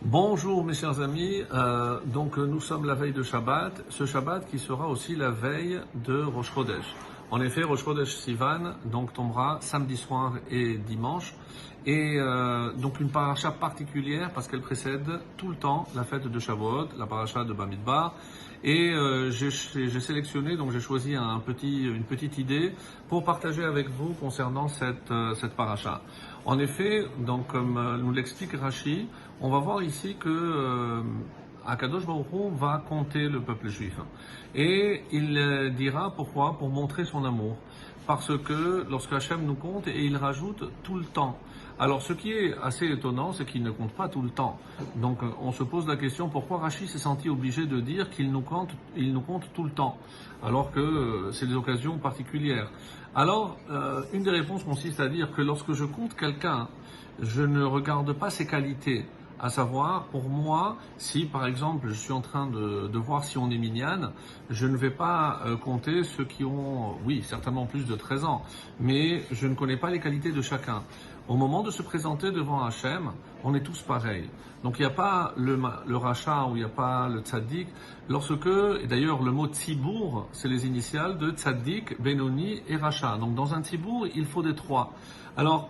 Bonjour mes chers amis, nous sommes la veille de Shabbat, ce Shabbat qui sera aussi la veille de Rosh Chodesh. En effet, Rosh Chodesh Sivan tombera samedi soir et dimanche, et donc une paracha particulière parce qu'elle précède tout le temps la fête de Shavuot, la paracha de Bamidbar. Et j'ai sélectionné, donc j'ai choisi une petite idée pour partager avec vous concernant cette paracha. En effet, donc comme nous l'explique Rashi, on va voir ici que Akadosh Baruch Hu va compter le peuple juif. Et il dira pourquoi? Pour montrer son amour. Parce que lorsque Hachem nous compte, et il rajoute tout le temps. Alors ce qui est assez étonnant, c'est qu'il ne compte pas tout le temps. Donc on se pose la question pourquoi Rashi s'est senti obligé de dire qu'il nous compte tout le temps, alors que c'est des occasions particulières. Alors une des réponses consiste à dire que lorsque je compte quelqu'un, je ne regarde pas ses qualités. À savoir, pour moi, si par exemple je suis en train de voir si on est mignonne, je ne vais pas compter ceux qui ont, oui, certainement plus de 13 ans, mais je ne connais pas les qualités de chacun. Au moment de se présenter devant Hachem, on est tous pareils. Donc il n'y a pas le rachat ou il n'y a pas le tzaddik. Et d'ailleurs le mot tzibour, c'est les initiales de tzaddik, benoni et rachat. Donc dans un tzibour, il faut des trois. Alors,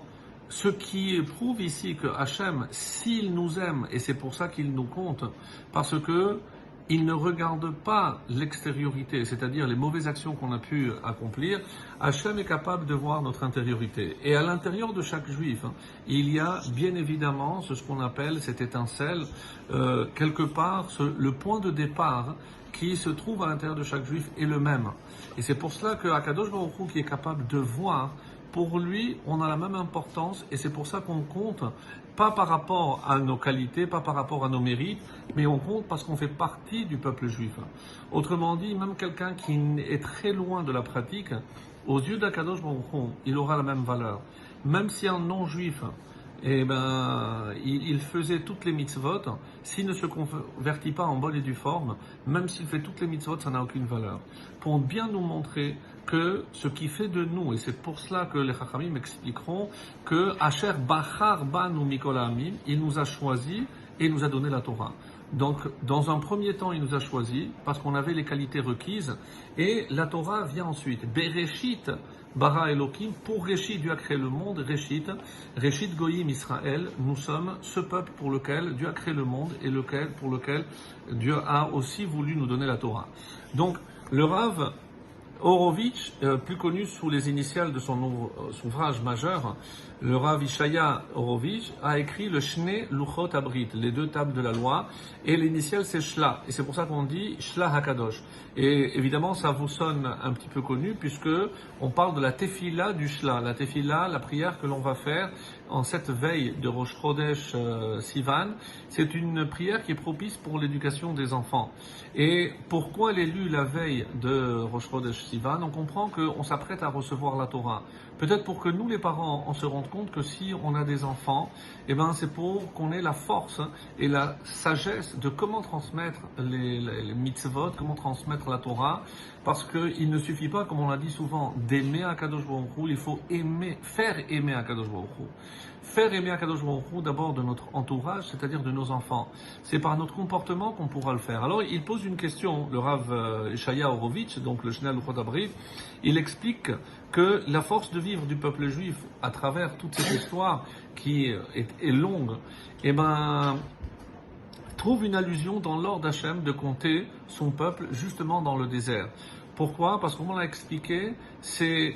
ce qui prouve ici que Hachem, s'il nous aime, et c'est pour ça qu'il nous compte, parce que il ne regarde pas l'extériorité, c'est-à-dire les mauvaises actions qu'on a pu accomplir. Hachem est capable de voir notre intériorité. Et à l'intérieur de chaque juif, il y a bien évidemment ce qu'on appelle cette étincelle, quelque part, le point de départ qui se trouve à l'intérieur de chaque juif est le même. Et c'est pour cela que Akadosh Baruch Hu, qui est capable de voir, pour lui, on a la même importance, et c'est pour ça qu'on compte, pas par rapport à nos qualités, pas par rapport à nos mérites, mais on compte parce qu'on fait partie du peuple juif. Autrement dit, même quelqu'un qui est très loin de la pratique, aux yeux d'Akadosh Baruch Hu, il aura la même valeur. Même si un non-juif, il faisait toutes les mitzvot, s'il ne se convertit pas en bonne et due forme, même s'il fait toutes les mitzvot, ça n'a aucune valeur. Pour bien nous montrer que ce qui fait de nous, et c'est pour cela que les Chachamim expliqueront que Asher Bachar Banu Mikol Ha'amim, il nous a choisis et il nous a donné la Torah. Donc, dans un premier temps, il nous a choisis parce qu'on avait les qualités requises, et la Torah vient ensuite. Bereshit Bara Elohim, pour Réchit, Dieu a créé le monde, Réchit Goyim Israël, nous sommes ce peuple pour lequel Dieu a créé le monde et pour lequel Dieu a aussi voulu nous donner la Torah. Donc, le Rav Horovitch, plus connu sous les initiales de son ouvrage majeur, le Rav Ishaya Horovitch a écrit le Shnei Luchot Abrit, les deux tables de la loi, et l'initiale c'est Shla, et c'est pour ça qu'on dit Shla Hakadosh. Et évidemment ça vous sonne un petit peu connu puisque on parle de la tefila du Shla, la tefila, la prière que l'on va faire en cette veille de Rosh Chodesh Sivan. C'est une prière qui est propice pour l'éducation des enfants. Et pourquoi elle est lue la veille de Rosh Chodesh Sivan? On comprend qu'on s'apprête à recevoir la Torah. Peut-être pour que nous, les parents, on se rende compte que si on a des enfants, c'est pour qu'on ait la force et la sagesse de comment transmettre les mitzvot, comment transmettre la Torah, parce qu'il ne suffit pas, comme on l'a dit souvent, d'aimer Akadosh Baruch Hu, il faut faire aimer Akadosh Baruch Hu. Faire aimer Akadosh Baruch Hu d'abord de notre entourage, c'est-à-dire de nos enfants. C'est par notre comportement qu'on pourra le faire. Alors il pose une question, le Rav Ishaya Horovitch, donc le Shnei Luchot Abrit, il explique que la force de vivre du peuple juif à travers toute cette histoire qui est longue, trouve une allusion dans l'ordre d'Hachem de compter son peuple justement dans le désert. Pourquoi? Parce qu'on l'a expliqué, c'est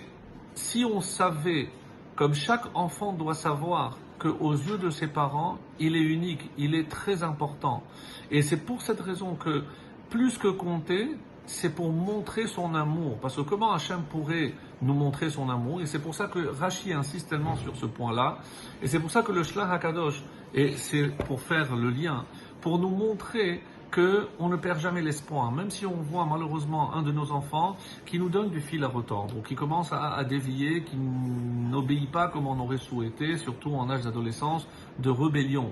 si on savait, comme chaque enfant doit savoir qu'aux yeux de ses parents, il est unique, il est très important. Et c'est pour cette raison que, plus que compter, c'est pour montrer son amour. Parce que comment Hachem pourrait nous montrer son amour? Et c'est pour ça que Rashi insiste tellement sur ce point-là. Et c'est pour ça que le Shlach HaKadosh, et c'est pour faire le lien, pour nous montrer qu'on ne perd jamais l'espoir, même si on voit malheureusement un de nos enfants qui nous donne du fil à retordre, ou qui commence à dévier, qui n'obéit pas comme on aurait souhaité, surtout en âge d'adolescence, de rébellion.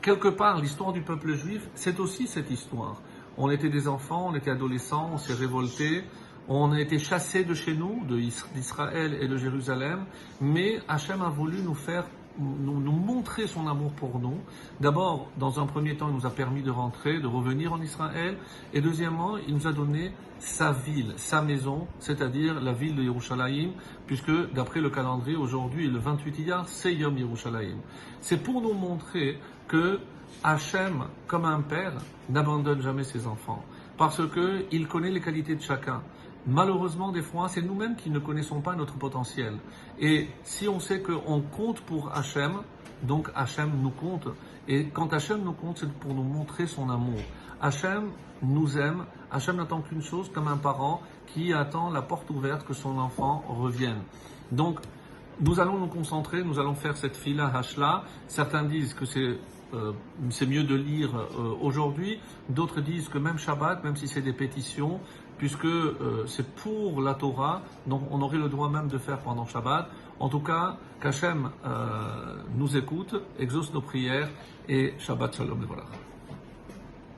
Quelque part, l'histoire du peuple juif, c'est aussi cette histoire. On était des enfants, on était adolescents, on s'est révoltés, on a été chassés de chez nous, d'Israël et de Jérusalem, mais Hachem a voulu nous faire nous montrer son amour pour nous. D'abord, dans un premier temps, il nous a permis de rentrer, de revenir en Israël. Et deuxièmement, il nous a donné sa ville, sa maison, c'est-à-dire la ville de Yerushalayim, puisque d'après le calendrier, aujourd'hui, le 28 Iyar, c'est Yom Yerushalayim. C'est pour nous montrer que Hachem, comme un père, n'abandonne jamais ses enfants, parce qu'il connaît les qualités de chacun. Malheureusement, des fois, c'est nous-mêmes qui ne connaissons pas notre potentiel. Et si on sait qu'on compte pour Hachem, donc Hachem nous compte. Et quand Hachem nous compte, c'est pour nous montrer son amour. Hachem nous aime. Hachem n'attend qu'une chose, comme un parent qui attend la porte ouverte que son enfant revienne. Donc, nous allons nous concentrer, nous allons faire cette fila hashla. Certains disent que c'est mieux de lire aujourd'hui. D'autres disent que même Shabbat, même si c'est des pétitions, puisque c'est pour la Torah, donc on aurait le droit même de faire pendant Shabbat. En tout cas, qu'Hachem nous écoute, exauce nos prières et Shabbat Shalom et voilà.